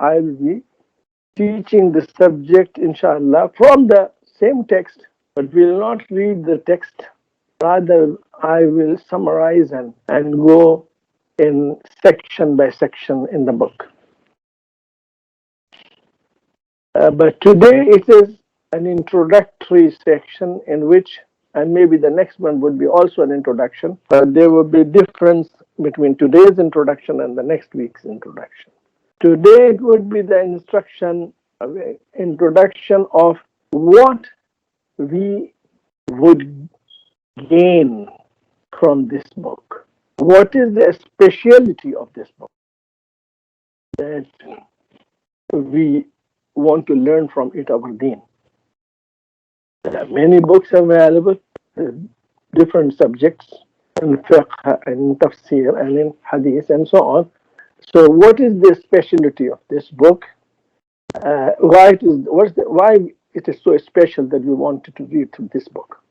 I will be teaching the subject, inshallah, from the same text, but will not read the text. Rather, I will summarize and go in section by section in the book. But today it is an introductory section in which, and maybe the next one would be also an introduction, but there will be difference between today's introduction and the next week's introduction. Today it would be the introduction of what we would gain from this book. What is the speciality of this book that we want to learn from it our deen? There are many books available, different subjects in fiqh and tafsir and in hadith and so on. So what is the speciality of this book? Why it is so special that we wanted to read through this book?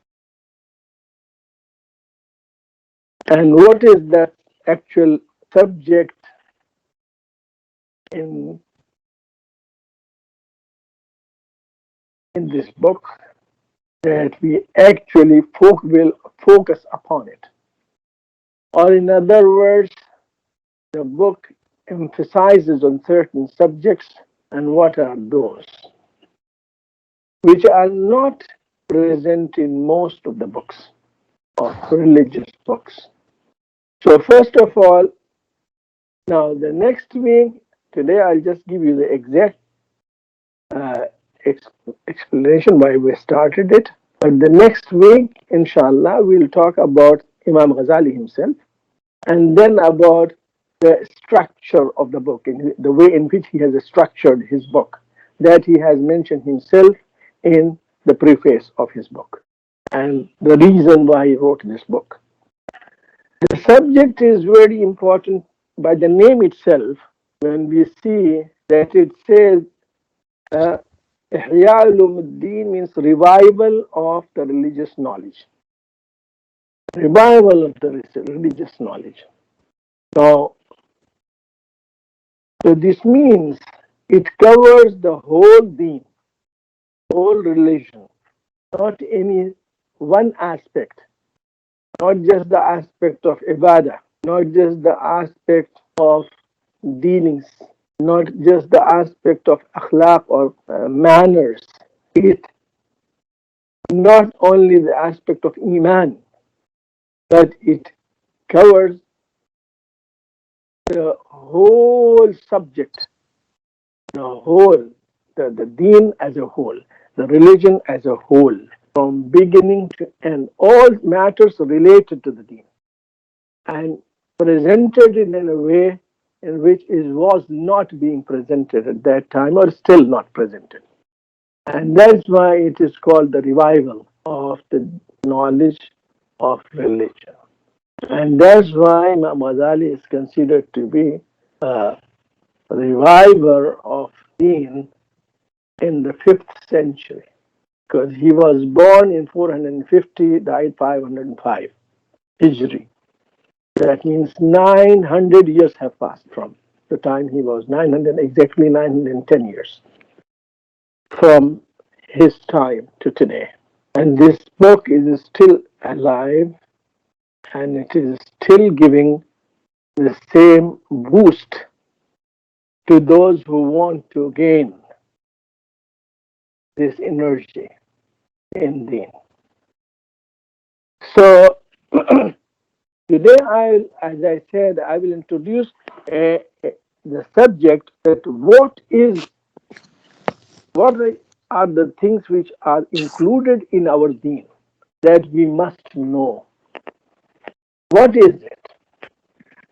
And what is the actual subject in this book that we actually will focus upon it? Or in other words, the book emphasizes on certain subjects, and what are those which are not present in most of the books of religious books. So first of all, now the next week, today I'll just give you the exact explanation why we started it. But the next week, inshallah, we'll talk about Imam Ghazali himself, and then about the structure of the book, in the way in which he has structured his book, that he has mentioned himself in the preface of his book, and the reason why he wrote this book. The subject is very important by the name itself. When we see that it says Ihya Ulumuddin, means revival of the religious knowledge. Revival of the religious knowledge. So this means it covers the whole deen, whole religion, not any one aspect, not just the aspect of ibadah, not just the aspect of dealings, not just the aspect of akhlaq or manners. It not only the aspect of Imaan, but it covers the whole subject, the deen as a whole, the religion as a whole, from beginning to end, all matters related to the deen, and presented in a way in which it was not being presented at that time, or still not presented. And that's why it is called the revival of the knowledge of religion. And that's why Imam Ghazali is considered to be a reviver of deen in the 5th century, because he was born in 450, died 505 Hijri. That means 900 years have passed from the time he was, exactly 910 years from his time to today. And this book is still alive, and it is still giving the same boost to those who want to gain this energy in deen. So today, as I said, I will introduce the subject that what are the things which are included in our deen that we must know. What is it?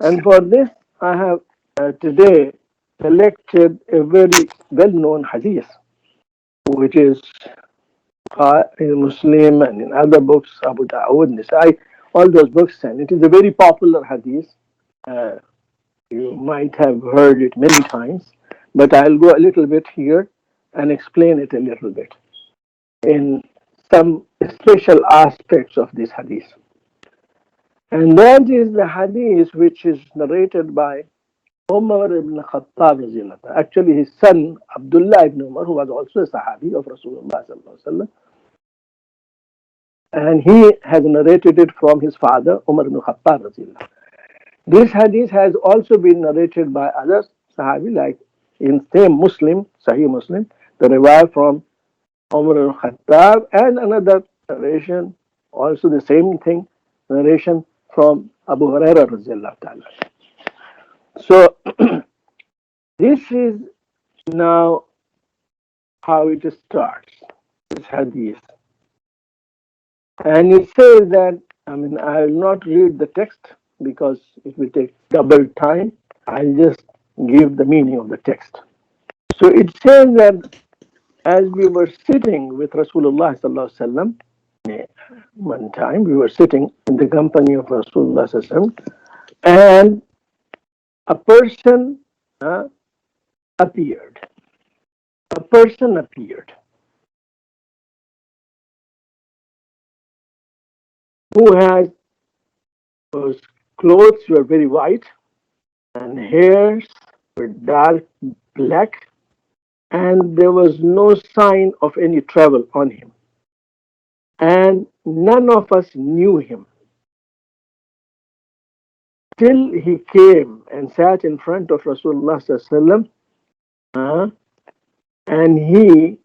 And for this, I have today selected a very well-known hadith, which is in Muslim and in other books, Abu Dawood, Nisai, all those books, and it is a very popular hadith. You might have heard it many times, but I'll go a little bit here and explain it a little bit in some special aspects of this hadith. And that is the hadith which is narrated by Umar ibn Khattab. Actually, his son Abdullah ibn Umar, who was also a Sahabi of Rasulullah sallallahu alaihi wasallam, and he has narrated it from his father Umar ibn Khattab. This hadith has also been narrated by other Sahabi, like in same Muslim, Sahih Muslim, the riwayah from Umar al-Khattab, and another narration, also the same thing, narration from Abu Hurairah radiallahu ta'ala. So this is now how it starts, this hadith. And it says that, I will not read the text because it will take double time. I'll just give the meaning of the text. So it says that as we were sitting with Rasulullah sallallahu alaihi wasallam, one time we were sitting in the company of Rasulullah sallallahu alaihi wasallam, and a person appeared. A person appeared who had, whose clothes were very white and hairs were dark black, and there was no sign of any travel on him. And none of us knew him till he came and sat in front of Rasulullah sallallahu alaihi wasallam, and he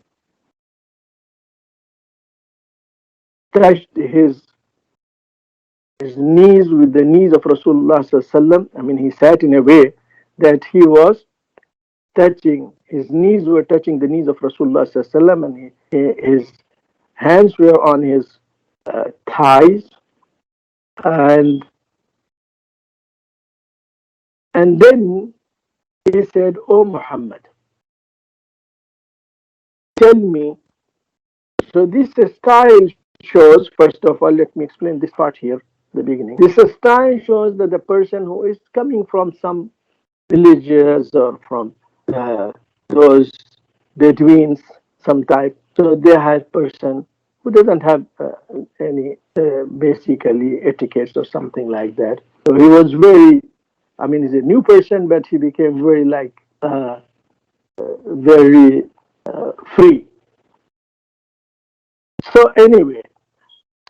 touched his knees with the knees of Rasulullah sallallahu alaihi wasallam. He sat in a way that he was touching, his knees were touching the knees of Rasulullah sallallahu alaihi wasallam, and his hands were on his thighs, and then he said, "Oh Muhammad, tell me." So this style shows, first of all, let me explain this part here, the beginning. This style shows that the person who is coming from some villages or from those Bedouins, some type. So they have person who doesn't have any basically etiquettes or something like that. So he was very, he's a new person, but he became very very free. So anyway,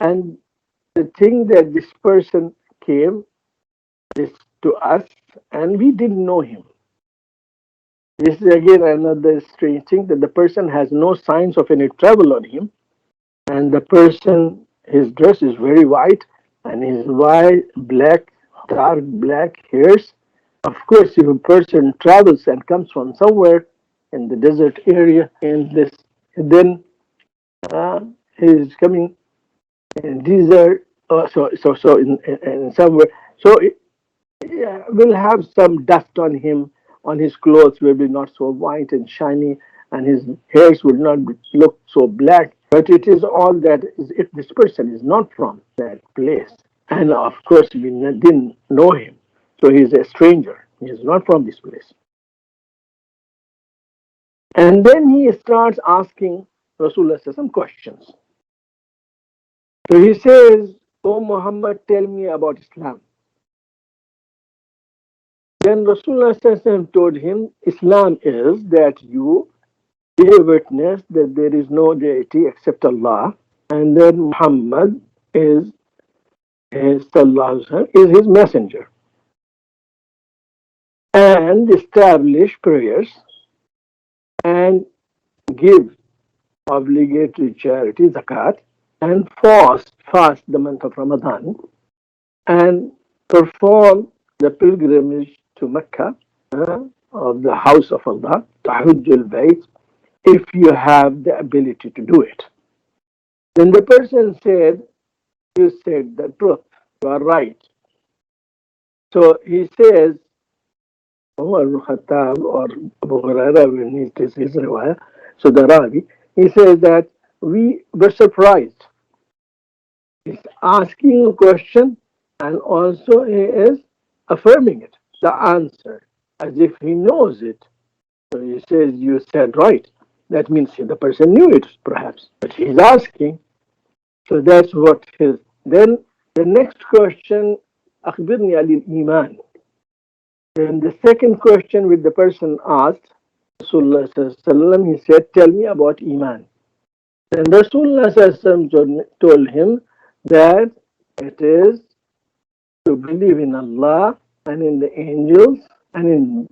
and the thing that this person came this to us, and we didn't know him. This is again another strange thing, that the person has no signs of any travel on him, and the person, his dress is very white, and his white, black, dark black hairs. Of course, if a person travels and comes from somewhere in the desert area, in this, then he is coming in desert, so in somewhere. So will have some dust on him, on his clothes will be not so white and shiny, and his hairs will not look so black. But it is all that is, if this person is not from that place, and of course we didn't know him, so he is a stranger. He is not from this place. And then he starts asking Rasulullah some questions. So he says, "Oh Muhammad, tell me about Islam." Then Rasulullah told him, "Islam is that you bear witness that there is no deity except Allah, and that Muhammad is his messenger, and establish prayers and give obligatory charity, zakat, and fast the month of Ramadan, and perform the pilgrimage to Mecca of the house of Allah, tahujjul bayt, if you have the ability to do it." Then the person said, "You said the truth, you are right." So he says, Umar al-Khattab or Abu Hurairah, when it is his riwayah, so the Ravi, he says that we were surprised. He's asking a question and also he is affirming it, the answer, as if he knows it. So he says, "You said right." That means the person knew it perhaps, but he's asking. So that's what his. Then the next question, "Akhbirni al Imaan." Then the second question which the person asked Rasulullah sallallahu alaihi wasallam, he said, "Tell me about Iman." Then Rasulullah sallallahu alaihi wasallam told him that it is to believe in Allah and in the angels and in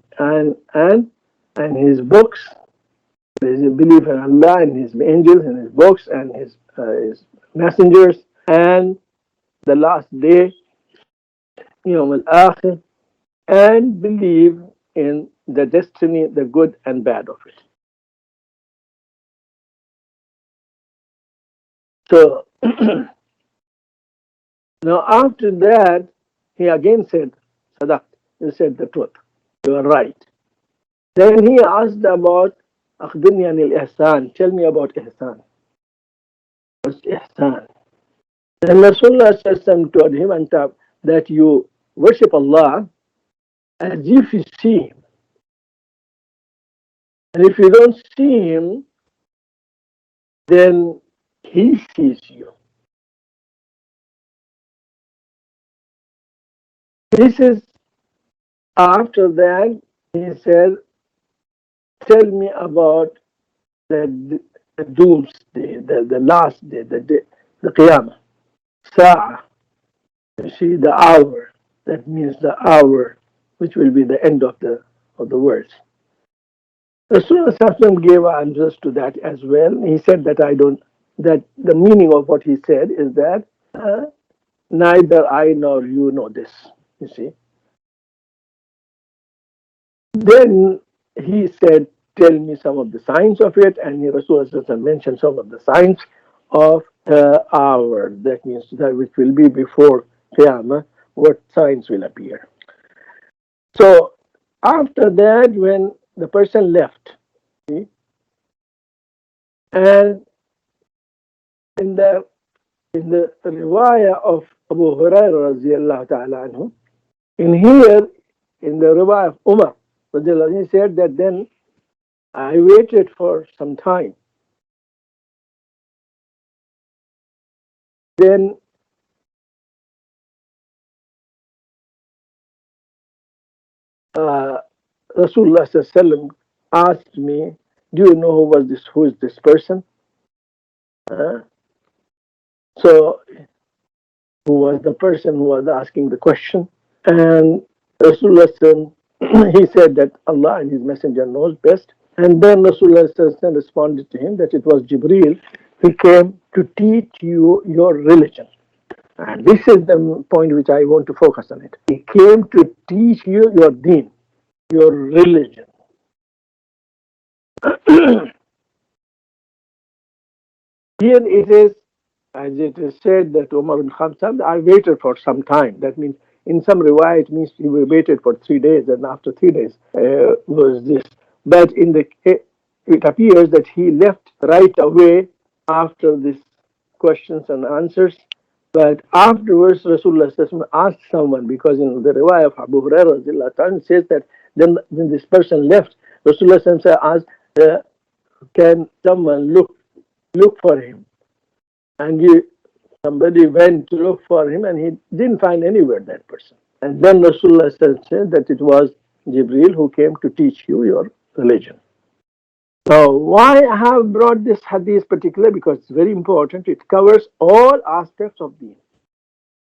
and His books. There is a belief in Allah and His angels and His books and His messengers and the last day, Yawm al-Akhir, and believe in the destiny, the good and bad of it. So now after that, he again said, Sadaq, you said the truth. You are right. Then he asked about Akhbirni anil Ihsaan. Tell me about Ihsaan. What's Ihsaan? Then Rasulullah told him and that you worship Allah as if you see Him. And if you don't see Him, then He sees you. This is after that, he said, tell me about the doomsday, the last day, the Qiyamah. Sa'ah. You see, the hour. That means the hour, which will be the end of the words. Rasulullah gave answers to that as well. He said that that the meaning of what he said is that neither I nor you know this. You see. Then he said, tell me some of the signs of it, and Rasulullah mentioned some of the signs of the hour. That means that which will be before Qiyamah, what signs will appear. So after that, when the person left, see, and in the riwayah of Abu Hurairah radiallahu ta'ala anhu, in here, in the riwayah of Umar, he said that then I waited for some time. Then Rasulullah sallam asked me, "Do you know who is this person?" So, who was the person who was asking the question? And Rasulullah he said that Allah and His Messenger knows best. And then Rasulullah responded to him that it was Jibreel who came to teach you your religion. And this is the point which I want to focus on it. He came to teach you your deen, your religion. Here it is, as it is said that Umar bin Khattab, I waited for some time. That means in some riwayah it means he waited for 3 days, and after 3 days was this. But it appears that he left right away after these questions and answers. But afterwards, Rasulullah asked someone, because in the riwayah of Abu Hurairah says that then this person left. Rasulullah asked, can someone look for him? And somebody went to look for him, and he didn't find anywhere that person. And then Rasulullah said that it was Jibreel who came to teach you your religion. So why I have brought this hadith particularly? Because it's very important. It covers all aspects of deen.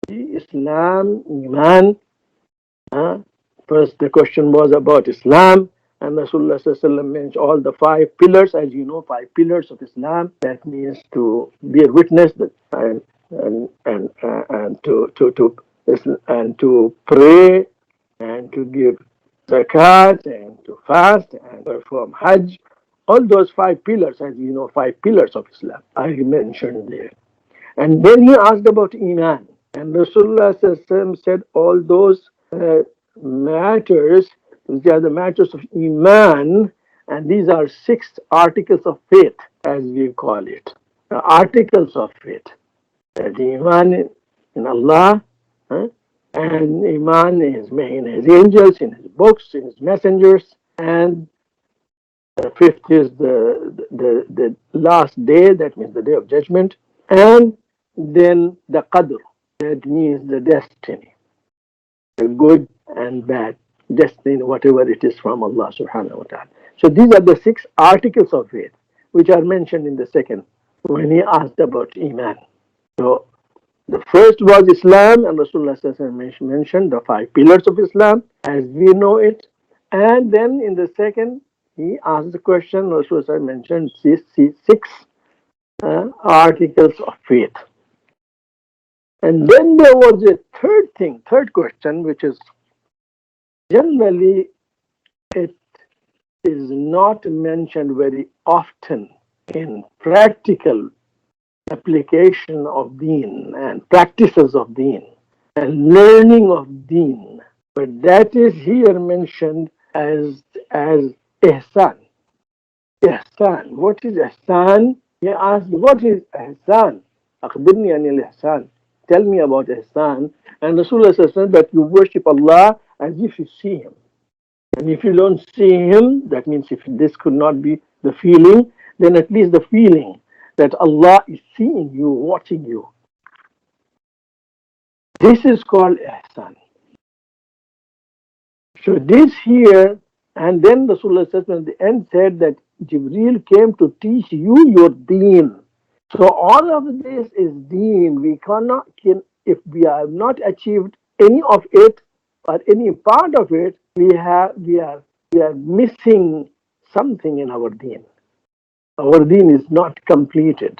Islam, Iman. First the question was about Islam, and Rasulullah mentioned all the 5 pillars. As you know, 5 pillars of Islam. That means to bear witness and to pray and to give zakat and to fast and perform Hajj. All those 5 pillars, as you know, 5 pillars of Islam I mentioned there. And then he asked about Iman. And Rasulullah said all those matters, which are the matters of Iman, and these are 6 articles of faith, as we call it. The articles of faith. The Iman in Allah, and Iman in His angels, in His books, in His messengers, and the 5th is the last day, that means the day of judgment, and then the Qadr, that means the destiny, the good and bad destiny, whatever it is from Allah subhanahu wa ta'ala. So these are the 6 articles of faith which are mentioned in the second when he asked about Iman. So the first was Islam, and Rasulullah mentioned the 5 pillars of Islam as we know it. And then in the second, he asked the question, Rasulullah mentioned 6 articles of faith. And then there was a third question, which is generally it is not mentioned very often in practical application of deen and practices of deen and learning of deen, but that is here mentioned as ihsan. Ihsan. What is ihsan? He asked, what is ihsan? Akhbirni anil ihsan. Tell me about ihsan. And Rasulullah said that you worship Allah as if you see him. And if you don't see him, that means if this could not be the feeling, then at least the feeling that Allah is seeing you, watching you. This is called ihsan. So this here, and then Rasulullah at the end said that Jibreel came to teach you your deen. So all of this is deen. We if we have not achieved any of it or any part of it, we are missing something in our deen. Our deen is not completed.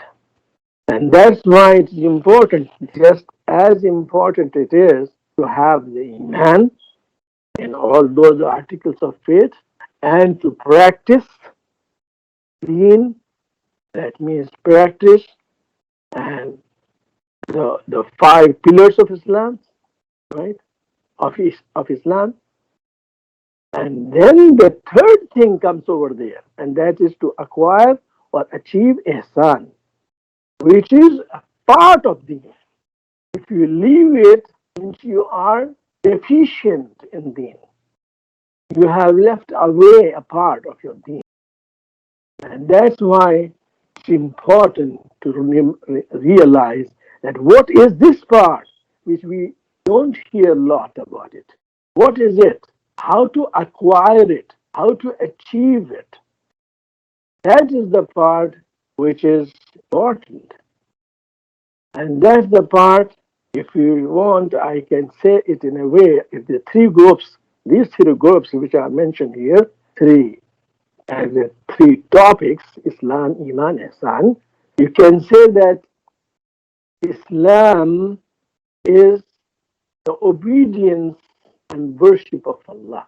And that's why it's important, just as important it is to have the Iman in all those articles of faith and to practice deen, that means practice and the 5 pillars of Islam, right? Of Islam. And then the third thing comes over there, and that is to acquire or achieve ihsan, which is a part of deen. If you leave it, means you are deficient in deen. You have left away a part of your deen. And that's why it's important to realize that what is this part which we don't hear a lot about it. What is it? How to acquire it? How to achieve it? That is the part which is important. And that's the part, if you want, I can say it in a way, if the 3 groups, these 3 groups which are mentioned here, 3 as the 3 topics, Islam, Iman, Ihsan, you can say that Islam is the obedience and worship of Allah,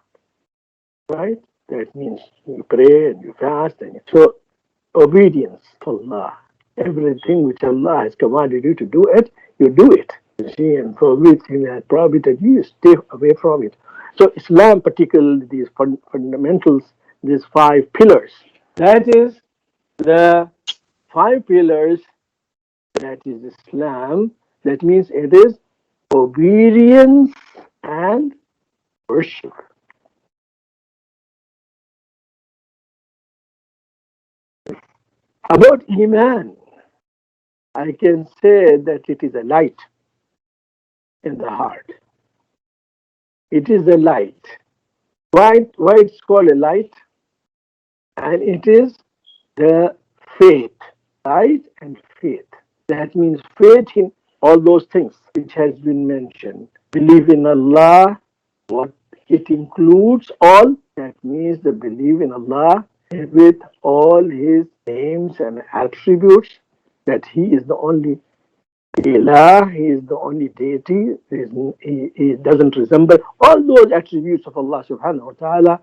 right? That means you pray and you fast, and so obedience to Allah. Everything which Allah has commanded you to do it, you do it. You see, and for everything that prohibited you, stay away from it. So Islam, particularly these fundamentals, these 5 pillars, that is the 5 pillars, that is Islam. That means it is obedience and worship. About Iman, I can say that it is a light in the heart. It is a light. Why it's called a light? And it is the faith, light and faith. That means faith in all those things which has been mentioned. Believe in Allah, what it includes all. That means the belief in Allah with all His names and attributes, that He is the only Ilah, He is the only deity, he doesn't resemble all those attributes of Allah subhanahu wa ta'ala.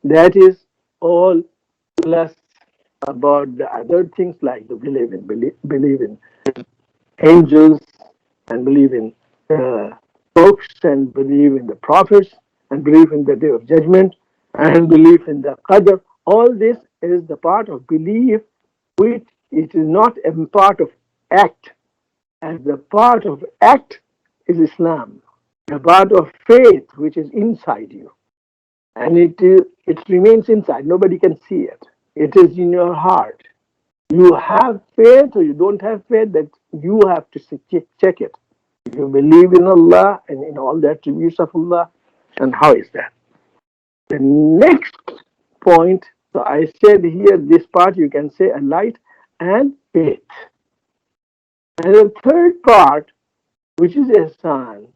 That is all, plus about the other things like the believe in angels, and believe in books, and believe in the prophets, and believe in the day of judgment, and believe in the qadr. All this is the part of belief, which it is not a part of act. And the part of act is Islam. The part of faith, which is inside you. And it remains inside. Nobody can see it. It is in your heart. You have faith or you don't have faith, that you have to check it. You believe in Allah and in all the attributes of Allah. And how is that? The next point, so I said here, this part you can say a light and faith. And the third part, which is ihsan,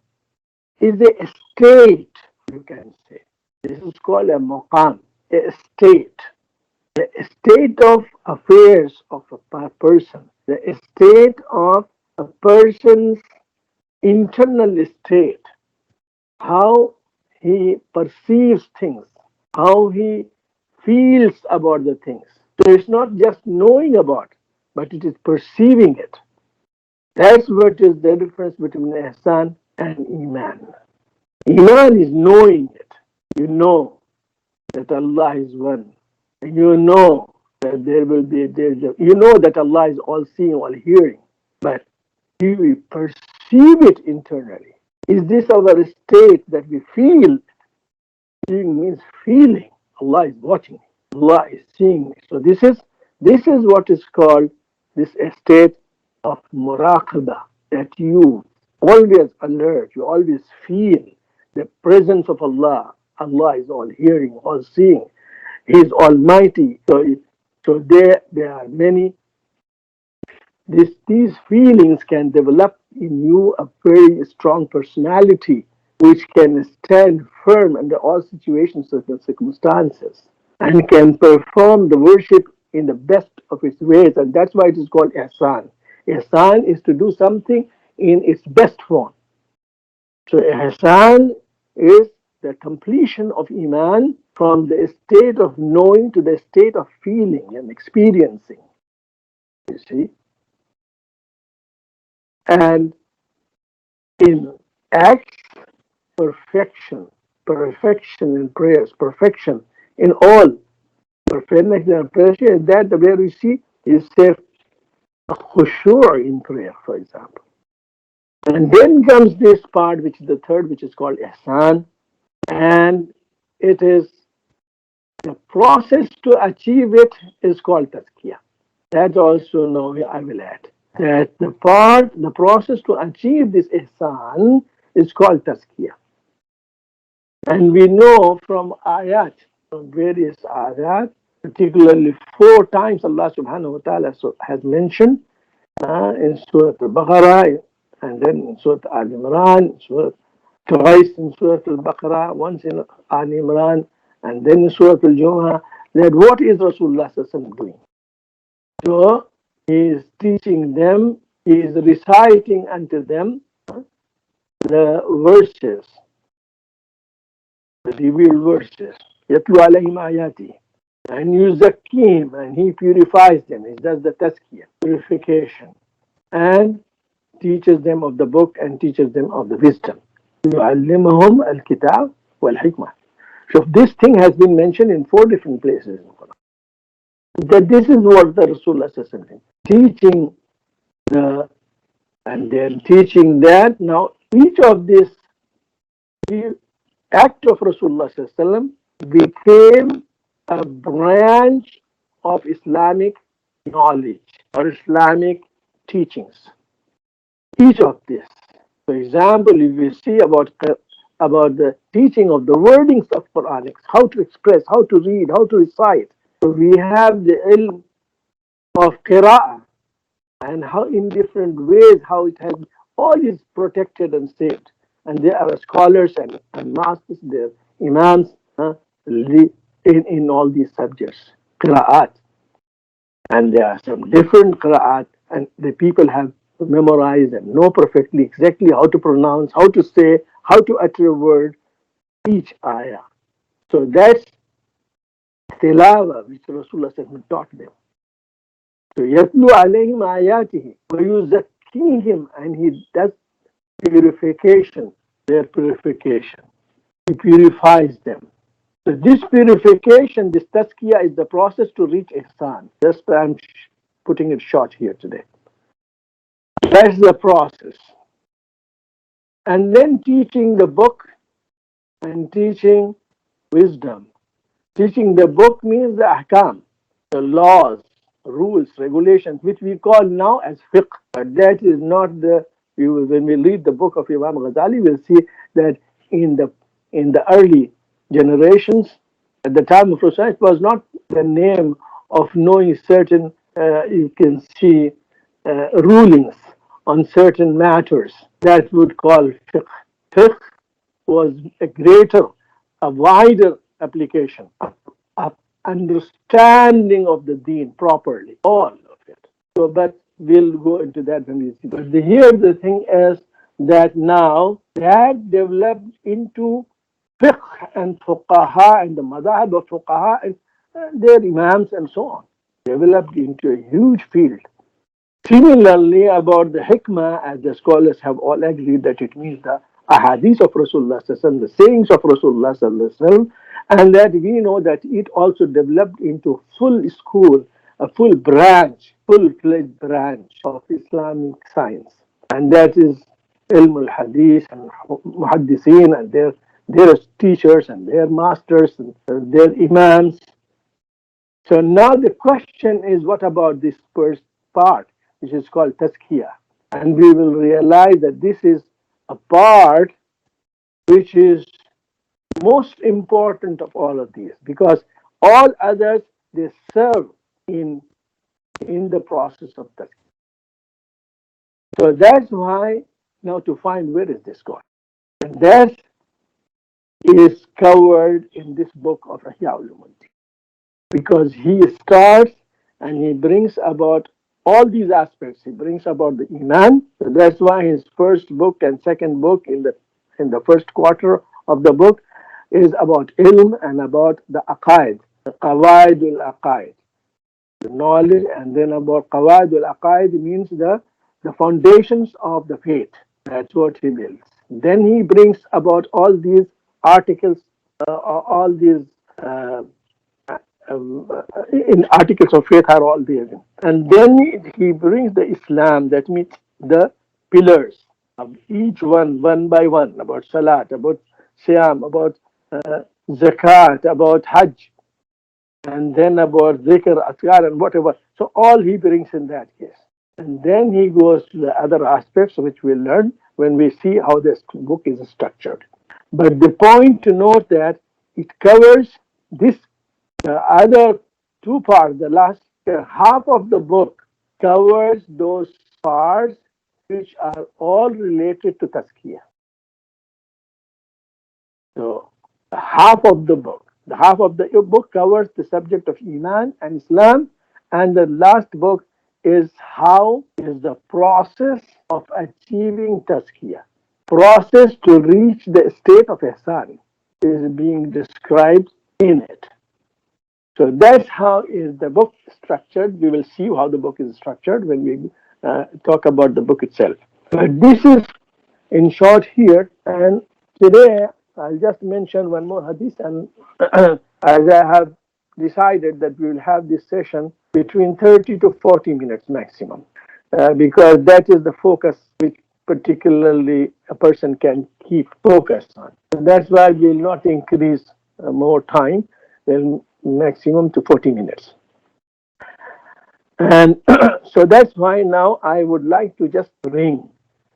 is a state, you can say. This is called a maqam, a state. The state of affairs of a person, the state of a person's internal state, how he perceives things, how he feels about the things. So it's not just knowing about, but it is perceiving it. That's what is the difference between ihsan and iman. Iman is knowing it. You know that Allah is one. You know that you know that Allah is all seeing, all hearing, but do we perceive it internally? Is this our state that we feel? Seeing means feeling. Allah is watching. Allah is seeing me. So this is what is called this state of muraqabah, that you always alert, you always feel the presence of Allah. Allah is all hearing, all seeing. He is almighty. So there are many. These feelings can develop in you a very strong personality which can stand firm under all situations and circumstances and can perform the worship in the best of its ways. And that's why it is called ihsan. Ihsan is to do something in its best form. So ihsan is the completion of iman from the state of knowing to the state of feeling and experiencing. You see? And in acts, perfection in prayers, perfection in all, perfection and perfection, that where we see is say a khushur in prayer, for example. And then comes this part, which is the third, which is called ihsan, and it is the process to achieve it is called tazkiyah. That also now I will add that the process to achieve this ihsan is called tazkiyah. And we know from ayat, from various ayat, particularly 4 times Allah subhanahu wa ta'ala has mentioned in Surah Al-Baqarah, and then in Surah Al-Imran, twice in Surah Al-Baqarah, once in Al-Imran, and then in Surah Al-Jumu'ah, that what is Rasulullah doing? So he is teaching them, he is reciting unto them the verses, the revealed verses. Yatlu alayhim ayati. And yuzakkihim, and he purifies them. He does the tazkiyah, purification, and teaches them of the book and teaches them of the wisdom. Yu'allimuhum al-kitab wal-hikmah. So this thing has been mentioned in 4 different places in the Quran. That this is what the Rasulullah is teaching and then teaching that. Now each of this act of Rasulullah became a branch of Islamic knowledge or Islamic teachings. Each of this. For example, if we see about the teaching of the wordings of Quranics, how to express, how to read, how to recite. So we have the ilm of qira'ah and how in different ways, how it has all is protected and saved. And there are scholars and masters there, imams in all these subjects, qira'at. And there are some different qira'at, and the people have memorized and know perfectly exactly how to pronounce, how to say, how to utter a word, each ayah. So that's tilawa which Rasulullah taught them. So yatlu alayhim ayatihi wa yuzakkihim, and he does purification, their purification. He purifies them. So this purification, this tazkiyah is the process to reach ihsan. Just I'm putting it short here today. That's the process. And then teaching the book and teaching wisdom. Teaching the book means the ahkam, the laws, rules, regulations, which we call now as fiqh. But that is not when we read the book of Imam Ghazali, we'll see that in the early generations, At the time of Rasulullah, it was not the name of knowing certain, you can see, rulings on certain matters that would call fiqh. Fiqh was a greater, a wider application, a understanding of the deen properly, all of it. So, but we'll go into that when we see. But here the thing is that now that developed into fiqh and fuqaha and the madhab of fuqaha and their imams and so on, developed into a huge field. Similarly, about the hikmah, as the scholars have all agreed that it means the ahadith of Rasulullah, the sayings of Rasulullah, and that we know that it also developed into full school, a full branch, full-fledged branch of Islamic science, and that is ilm al-hadith and muhaddithin and their teachers and their masters and their imams. So now the question is, what about this first part, which is called tazkiyah? And we will realize that this is a part which is most important of all of these, because all others, they serve in the process of tazkiyah. So that's why now to find where is this going. And that is covered in this book of Ihya Ulumuddin, because he starts and he brings about all these aspects. He brings about the Imaan. So that's why his first book and second book in the first quarter of the book is about ilm and about the aqaid, the qawaidul aqaid, the knowledge, and then about qawaidul aqaid means the foundations of the faith. That's what he builds. Then he brings about all these articles, all these in articles of faith are all there. And then he brings the Islam, that means the pillars of each one by one, about Salat, about Siyam, about Zakat, about Hajj, and then about Zikr, Askar, and whatever. So all he brings in that case. And then he goes to the other aspects which we'll learn when we see how this book is structured. But the point to note that it covers this. The other two parts, the last half of the book, covers those parts which are all related to tazkiyah. So, the half of the book covers the subject of Iman and Islam, and the last book is how is the process of achieving tazkiyah. Process to reach the state of Ihsaan is being described in it. So that's how is the book structured. We will see how the book is structured when we talk about the book itself. But this is in short here. And today I'll just mention one more hadith. And as I have decided that we will have this session between 30 to 40 minutes maximum, because that is the focus which particularly a person can keep focused on. And that's why we will not increase more time. We'll maximum to 40 minutes. And so that's why now I would like to just bring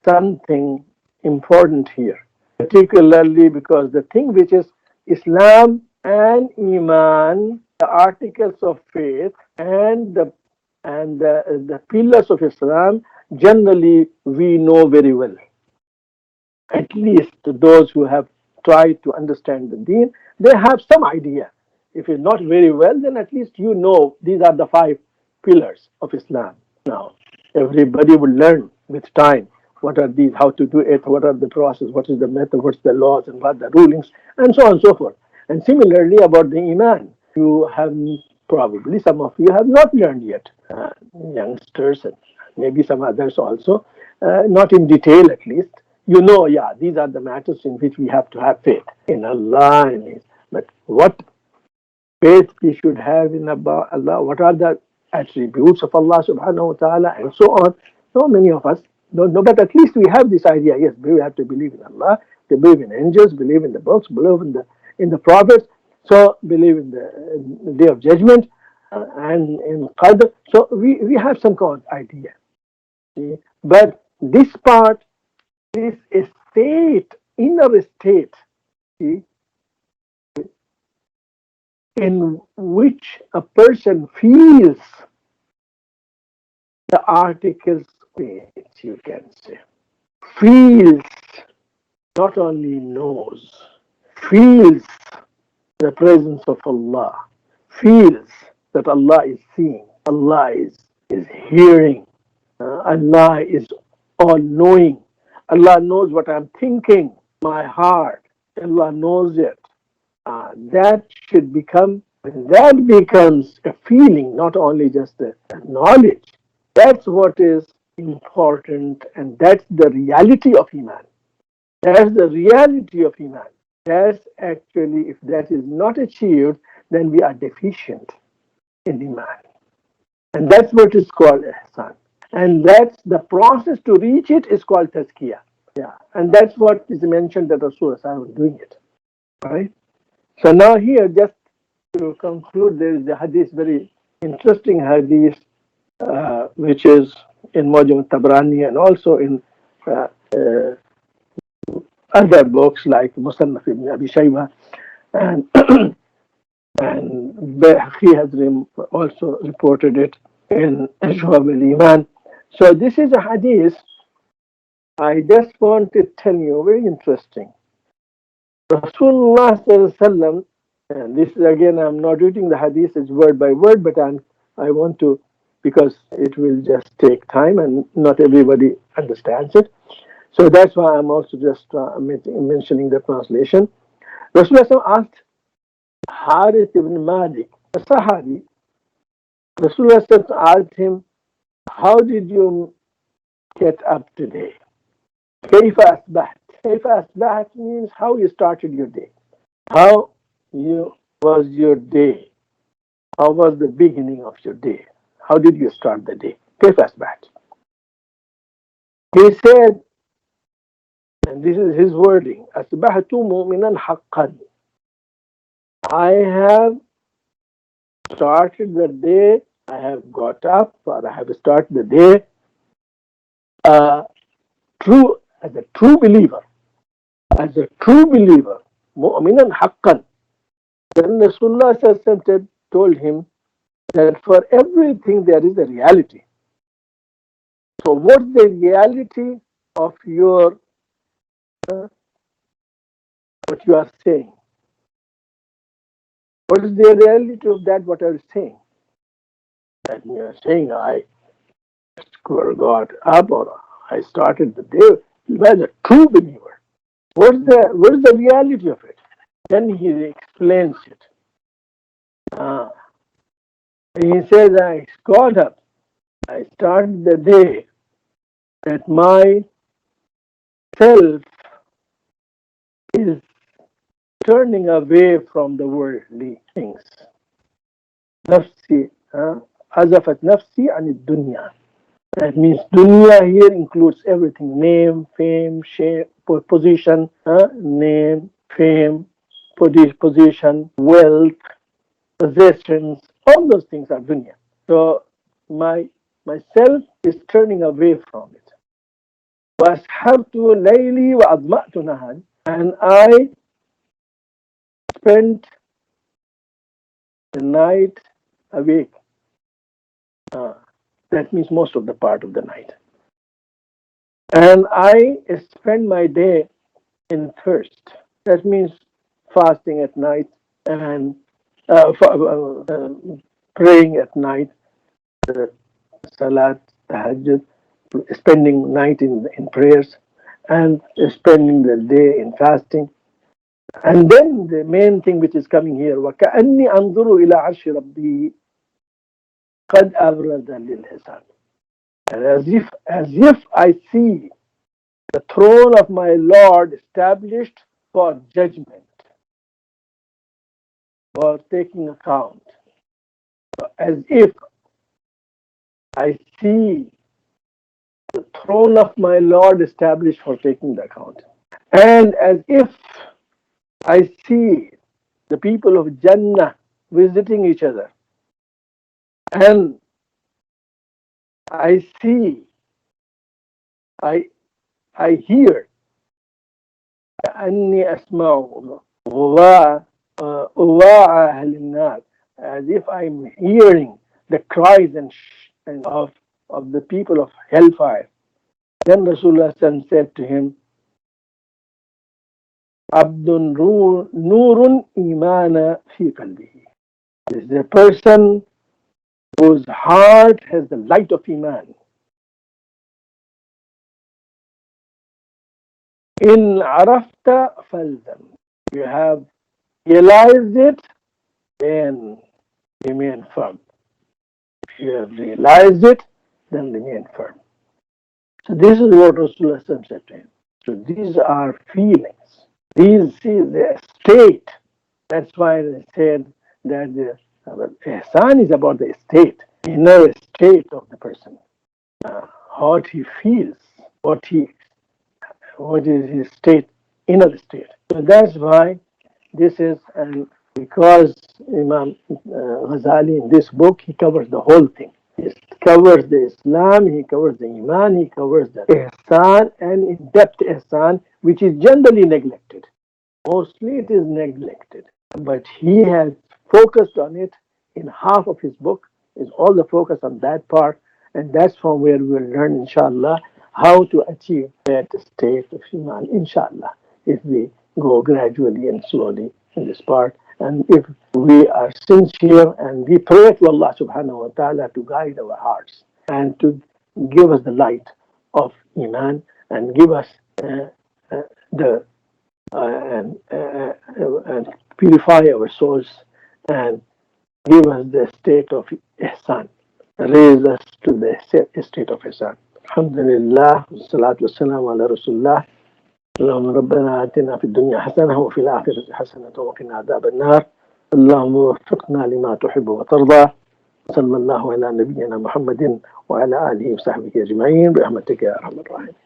something important here, particularly because the thing which is Islam and Iman, the articles of faith and the pillars of Islam, generally we know very well. At least those who have tried to understand the deen, they have some idea. If it's not very well, then at least you know these are the 5 pillars of Islam. Now, everybody will learn with time what are these, how to do it, what are the process, what is the method, what's the laws, and what the rulings, and so on and so forth. And similarly about the Iman, you have probably, some of you have not learned yet, youngsters and maybe some others also, not in detail at least. You know, yeah, these are the matters in which we have to have faith in Allah. But what faith we should have in Allah, what are the attributes of Allah subhanahu wa ta'ala, and so on. So many of us don't know, but at least we have this idea. Yes, we have to believe in Allah, to believe in angels, believe in the books, believe in the prophets, so believe in the day of judgment and in Qadr. So we have some kind of idea. See? But this part, this state, inner state, see, in which a person feels the articles, you can say, feels, not only knows, feels the presence of Allah, feels that Allah is seeing, Allah is hearing, Allah is all knowing, Allah knows what I'm thinking, my heart, Allah knows it. That should become, when that becomes a feeling, not only just a knowledge, that's what is important, and that's the reality of Iman. That's the reality of Iman. That's actually, if that is not achieved, then we are deficient in Iman. And that's what is called Ihsaan. And that's the process to reach it is called Tazkiyah. Yeah. And that's what is mentioned that Rasulullah was doing it. Right? So now here, just to conclude, there is the hadith, very interesting hadith, which is in Mujam Tabrani and also in uh, uh, other books like Musannaf ibn Abi Shayba, and and Bayhaqi has also reported it in Shu'ab al-Iman. So this is a hadith I just want to tell you, very interesting. Rasulullah sallallahu alaihi wasallam, and this is again, I'm not reading the hadith, it's word by word, but I want to, because it will just take time and not everybody understands it. So that's why I'm also just mentioning the translation. Rasulullah asked Harith ibn Malik, a Sahabi. Rasulullah asked him, how did you get up today? كيف أصبحت? كيف أصبحت means how you started your day. How you was your day? How was the beginning of your day? How did you start the day? كيف أصبحت? He said, and this is his wording, أصبحت مؤمنا حقا. I have started the day, I have got up, or I have started the day uh, true, as a true believer, as a true believer, mu'minan haqqan. Then Rasulullah told him that for everything there is a reality. So what's the reality of your what you are saying? What is the reality of that what I was saying? That you are saying I got up or I started the day as a true believer. What is the reality of it? Then he explains it. Uh, he says I got up, I started the day that my self is turning away from the worldly things. Nafsi, azafat nafsi anid dunya. That means dunya here includes everything: name, fame, shame, position, name, fame, position, wealth, possessions. All those things are dunya. So myself is turning away from it. وَأَسْحَرْتُ لَيْلِي وَأَضْمَأْتُ نَهَارِ. And I spent the night awake. That means most of the part of the night. And I spend my day in thirst. That means fasting at night and praying at night, salat, tahajjud, spending night in prayers, and spending the day in fasting. And then the main thing which is coming here, وَكَأَنِّي أَنظُرُ إِلَى عَرْشِ رَبِّي قَدْ أَبْرَزَ لِلْحِسَابِ. And as if I see the throne of my Lord established for judgment, for taking account. As if I see the throne of my Lord established for taking the account. And as if I see the people of Jannah visiting each other. And I see, I hear, أني أسمع غواء Uwa'a ahlinnar, as if I'm hearing the cries and of the people of hellfire. Then Rasulullah said to him, Abdun Nurun Imana fi qalbihi. This is a person whose heart has the light of Iman. In arafta falzam. You have realized it, then remain firm. If you have realized it, then remain firm. So this is what Rasulullah said to him. So these are feelings. These is the state. That's why they said that the Ihsaan is about the state, inner state of the person, what he feels, what is his state, inner state. So that's why this is, and because Imam Ghazali in this book he covers the whole thing. He covers the Islam, he covers the Iman, he covers the Ihsaan and in-depth Ihsaan, which is generally neglected. Mostly it is neglected, but he has focused on it in half of his book, is all the focus on that part, and that's from where we will learn, inshallah, how to achieve that state of Iman, inshallah, if we go gradually and slowly in this part. And if we are sincere and we pray to Allah subhanahu wa ta'ala to guide our hearts and to give us the light of Iman and give us the and purify our souls and give us the state of Ihsan, raise us to the state of Ihsan. Alhamdulillah, salatu wassalamu ala rasulullah. اللهم ربنا آتنا في الدنيا حسنة وفي الآخرة حسنة وقنا عذاب النار. اللهم وفقنا لما تحب وترضى. صلى الله على نبينا محمد وعلى آله وصحبه أجمعين برحمتك يا أرحم الراحمين.